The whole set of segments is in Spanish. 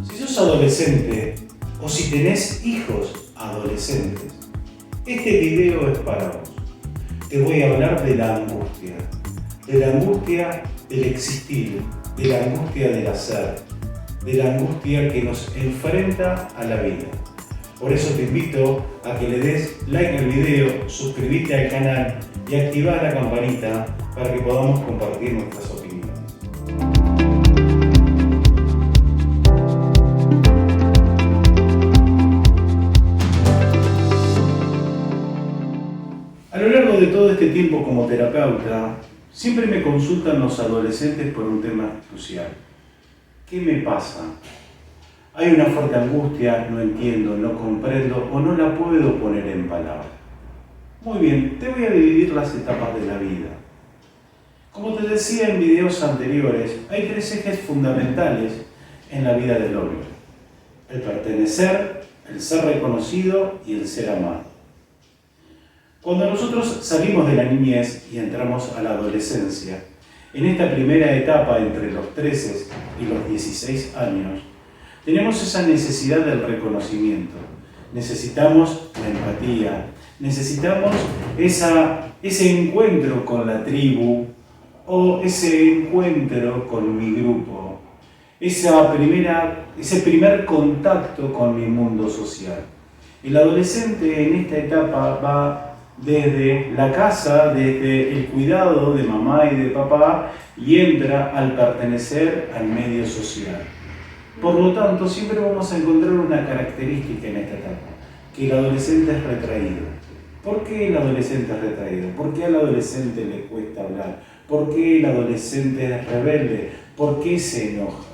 Si sos adolescente o si tenés hijos adolescentes, este video es para vos. Te voy a hablar de la angustia del existir, de la angustia del hacer, de la angustia que nos enfrenta a la vida. Por eso te invito a que le des like al video, suscribite al canal y activa la campanita para que podamos compartir nuestras opiniones. A lo largo de todo este tiempo como terapeuta, siempre me consultan los adolescentes por un tema crucial. ¿Qué me pasa? Hay una fuerte angustia, no entiendo, no comprendo o no la puedo poner en palabras. Muy bien, te voy a dividir las etapas de la vida. Como te decía en videos anteriores, hay tres ejes fundamentales en la vida del hombre: el pertenecer, el ser reconocido y el ser amado. Cuando nosotros salimos de la niñez y entramos a la adolescencia, en esta primera etapa entre los 13 y los 16 años, tenemos esa necesidad del reconocimiento. Necesitamos la empatía, necesitamos ese encuentro con la tribu o ese encuentro con mi grupo, ese primer contacto con mi mundo social. El adolescente en esta etapa va desde la casa, desde el cuidado de mamá y de papá, y entra al pertenecer al medio social. Por lo tanto, siempre vamos a encontrar una característica en esta etapa, que el adolescente es retraído. ¿Por qué el adolescente es retraído? ¿Por qué al adolescente le cuesta hablar? ¿Por qué el adolescente es rebelde? ¿Por qué se enoja?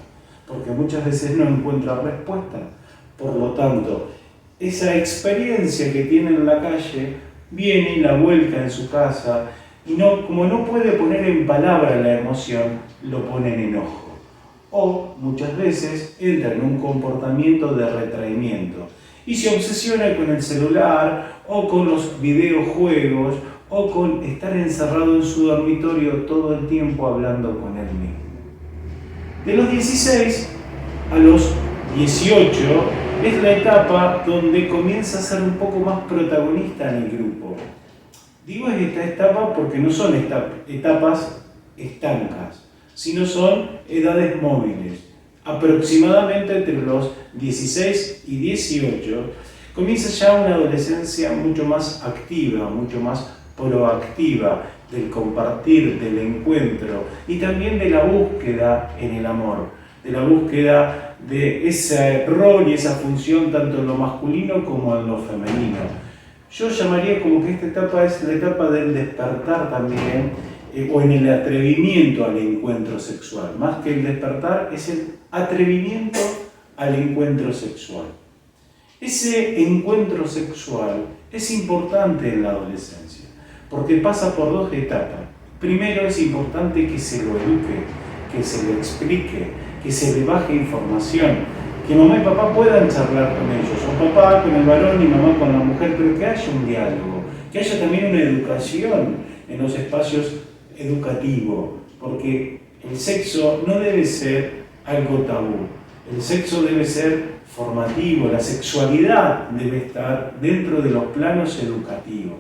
Porque muchas veces no encuentra respuesta. Por lo tanto, esa experiencia que tiene en la calle viene y la vuelca en su casa y como no puede poner en palabra la emoción, lo pone en enojo. O muchas veces entra en un comportamiento de retraimiento y se obsesiona con el celular o con los videojuegos o con estar encerrado en su dormitorio todo el tiempo hablando con él mismo. De los 16 a los 18 es la etapa donde comienza a ser un poco más protagonista en el grupo. Digo esta etapa porque no son etapas estancas, sino son edades móviles. Aproximadamente entre los 16 y 18 comienza ya una adolescencia mucho más activa, mucho más proactiva, del compartir, del encuentro y también de la búsqueda en el amor, de la búsqueda de ese rol y esa función tanto en lo masculino como en lo femenino. Yo llamaría como que esta etapa es la etapa del despertar también, o en el atrevimiento al encuentro sexual. Más que el despertar, es el atrevimiento al encuentro sexual. Ese encuentro sexual es importante en la adolescencia, porque pasa por dos etapas. Primero, es importante que se lo eduque, que se lo explique, que se le baje información, que mamá y papá puedan charlar con ellos, o papá con el varón y mamá con la mujer, pero que haya un diálogo, que haya también una educación en los espacios educativos, porque el sexo no debe ser algo tabú, el sexo debe ser formativo, la sexualidad debe estar dentro de los planos educativos.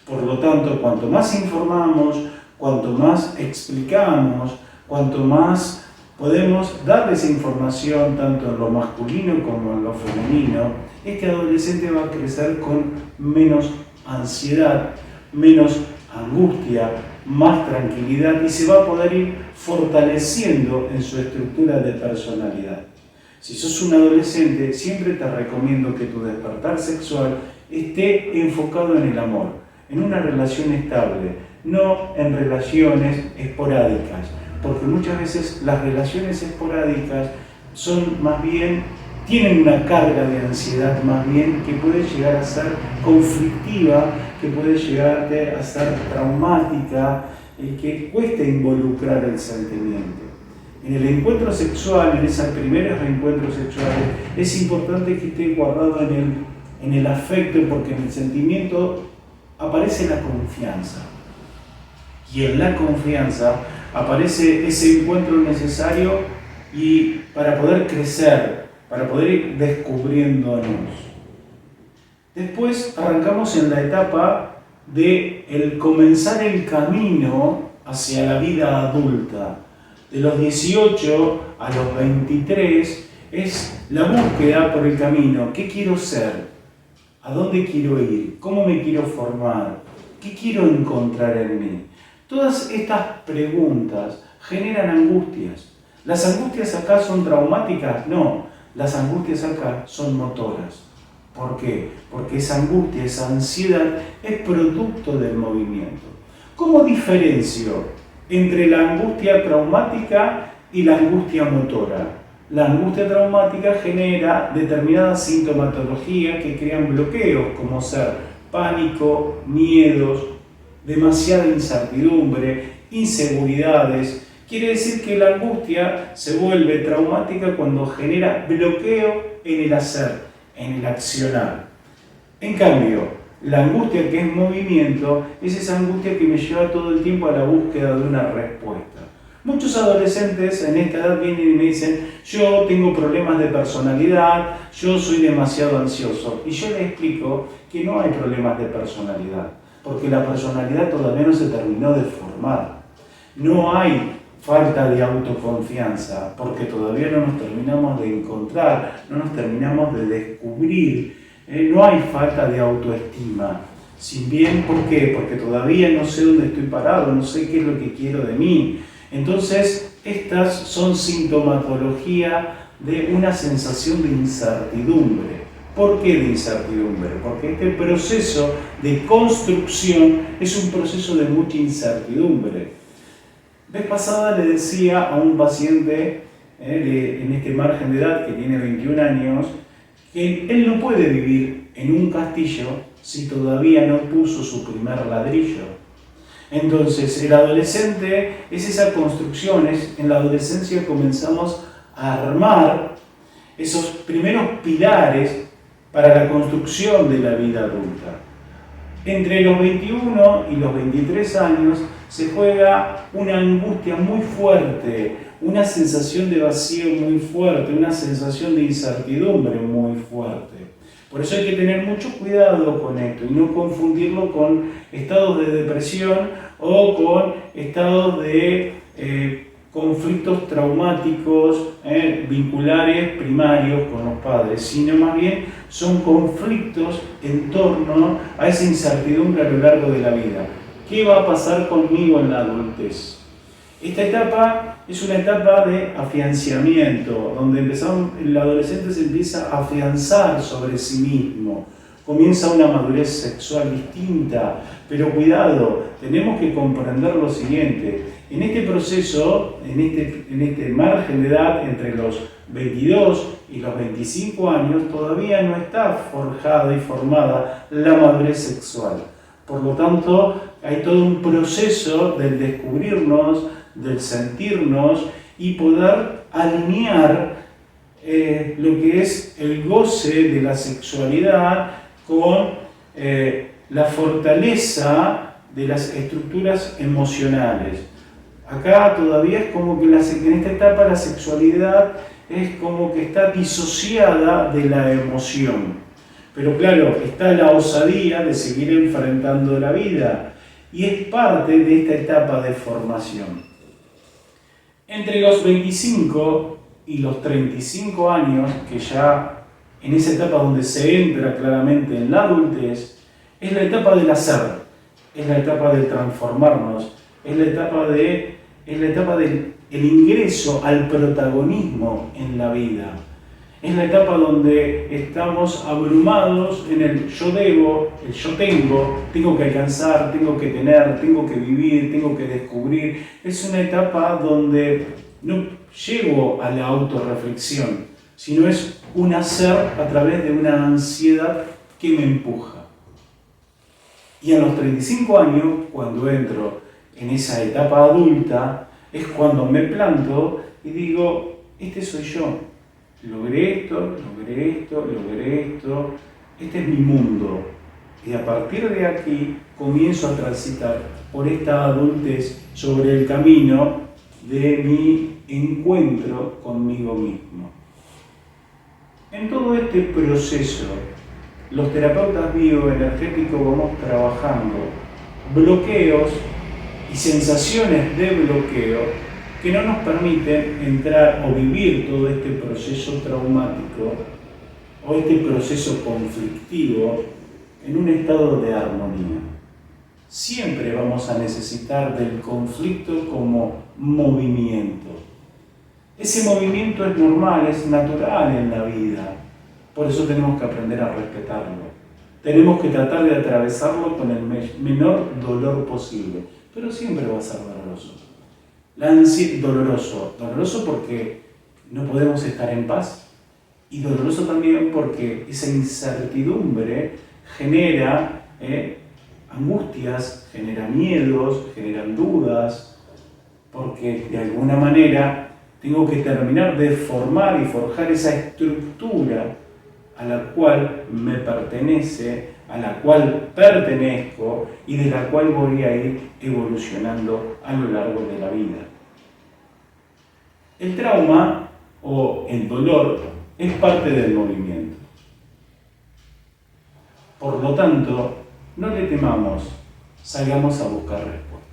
Por lo tanto, cuanto más informamos, cuanto más explicamos, cuanto más podemos darles información tanto en lo masculino como en lo femenino, este adolescente va a crecer con menos ansiedad, menos angustia, más tranquilidad y se va a poder ir fortaleciendo en su estructura de personalidad. Si sos un adolescente, siempre te recomiendo que tu despertar sexual esté enfocado en el amor, en una relación estable, no en relaciones esporádicas. Porque muchas veces las relaciones esporádicas tienen una carga de ansiedad más bien que puede llegar a ser conflictiva, que puede llegar a ser traumática, que cuesta involucrar el sentimiento. En el encuentro sexual, en esos primeros reencuentros sexuales, es importante que esté guardado en el afecto, porque en el sentimiento aparece la confianza. Y en la confianza aparece ese encuentro necesario y para poder crecer, para poder ir descubriéndonos. Después arrancamos en la etapa de el comenzar el camino hacia la vida adulta. De los 18 a los 23 es la búsqueda por el camino. ¿Qué quiero ser? ¿A dónde quiero ir? ¿Cómo me quiero formar? ¿Qué quiero encontrar en mí? Todas estas preguntas generan angustias. ¿Las angustias acá son traumáticas? No, las angustias acá son motoras. ¿Por qué? Porque esa angustia, esa ansiedad es producto del movimiento. ¿Cómo diferencio entre la angustia traumática y la angustia motora? La angustia traumática genera determinada sintomatología que crean bloqueos, como ser pánico, miedos, demasiada incertidumbre, inseguridades. Quiere decir que la angustia se vuelve traumática cuando genera bloqueo en el hacer, en el accionar. En cambio, la angustia que es movimiento es esa angustia que me lleva todo el tiempo a la búsqueda de una respuesta. Muchos adolescentes en esta edad vienen y me dicen: yo tengo problemas de personalidad, yo soy demasiado ansioso. Y yo les explico que no hay problemas de personalidad, porque la personalidad todavía no se terminó de formar. No hay falta de autoconfianza, porque todavía no nos terminamos de encontrar, no nos terminamos de descubrir. No hay falta de autoestima. Si bien, ¿por qué? Porque todavía no sé dónde estoy parado, no sé qué es lo que quiero de mí. Entonces, estas son sintomatología de una sensación de incertidumbre. ¿Por qué de incertidumbre? Porque este proceso de construcción es un proceso de mucha incertidumbre. Vez pasada le decía a un paciente en este margen de edad que tiene 21 años que él no puede vivir en un castillo si todavía no puso su primer ladrillo. Entonces, el adolescente es esa construcción, en la adolescencia comenzamos a armar esos primeros pilares para la construcción de la vida adulta. Entre los 21 y los 23 años se juega una angustia muy fuerte, una sensación de vacío muy fuerte, una sensación de incertidumbre muy fuerte. Por eso hay que tener mucho cuidado con esto y no confundirlo con estados de depresión o con estados de conflictos traumáticos vinculares primarios con los padres, sino más bien son conflictos en torno a esa incertidumbre a lo largo de la vida. ¿Qué va a pasar conmigo en la adultez? Esta etapa es una etapa de afianzamiento, donde el adolescente se empieza a afianzar sobre sí mismo, comienza una madurez sexual distinta, pero cuidado, tenemos que comprender lo siguiente: en este proceso, en este margen de edad entre los 22 y los 25 años, todavía no está forjada y formada la madurez sexual. Por lo tanto, hay todo un proceso del descubrirnos, del sentirnos y poder alinear lo que es el goce de la sexualidad con la fortaleza de las estructuras emocionales. Acá todavía es como que en esta etapa la sexualidad es como que está disociada de la emoción. Pero claro, está la osadía de seguir enfrentando la vida y es parte de esta etapa de formación. Entre los 25 y los 35 años, que ya en esa etapa donde se entra claramente en la adultez, es la etapa del hacer, es la etapa del transformarnos, es la etapa del ingreso al protagonismo en la vida. Es la etapa donde estamos abrumados en el yo debo, el yo tengo que alcanzar, tengo que tener, tengo que vivir, tengo que descubrir. Es una etapa donde no llego a la autorreflexión, sino es un hacer a través de una ansiedad que me empuja. Y a los 35 años, cuando entro en esa etapa adulta, es cuando me planto y digo: este soy yo. Logré esto, este es mi mundo. Y a partir de aquí comienzo a transitar por esta adultez sobre el camino de mi encuentro conmigo mismo. En todo este proceso, los terapeutas bioenergéticos vamos trabajando bloqueos y sensaciones de bloqueo que no nos permiten entrar o vivir todo este proceso traumático o este proceso conflictivo en un estado de armonía. Siempre vamos a necesitar del conflicto como movimiento. Ese movimiento es normal, es natural en la vida. Por eso tenemos que aprender a respetarlo. Tenemos que tratar de atravesarlo con el menor dolor posible. Pero siempre va a ser doloroso. Doloroso porque no podemos estar en paz. Y doloroso también porque esa incertidumbre genera angustias, genera miedos, generan dudas, porque de alguna manera tengo que terminar de formar y forjar esa estructura a la cual me pertenece, a la cual pertenezco y de la cual voy a ir evolucionando a lo largo de la vida. El trauma o el dolor es parte del movimiento. Por lo tanto, no le temamos, salgamos a buscar respuestas.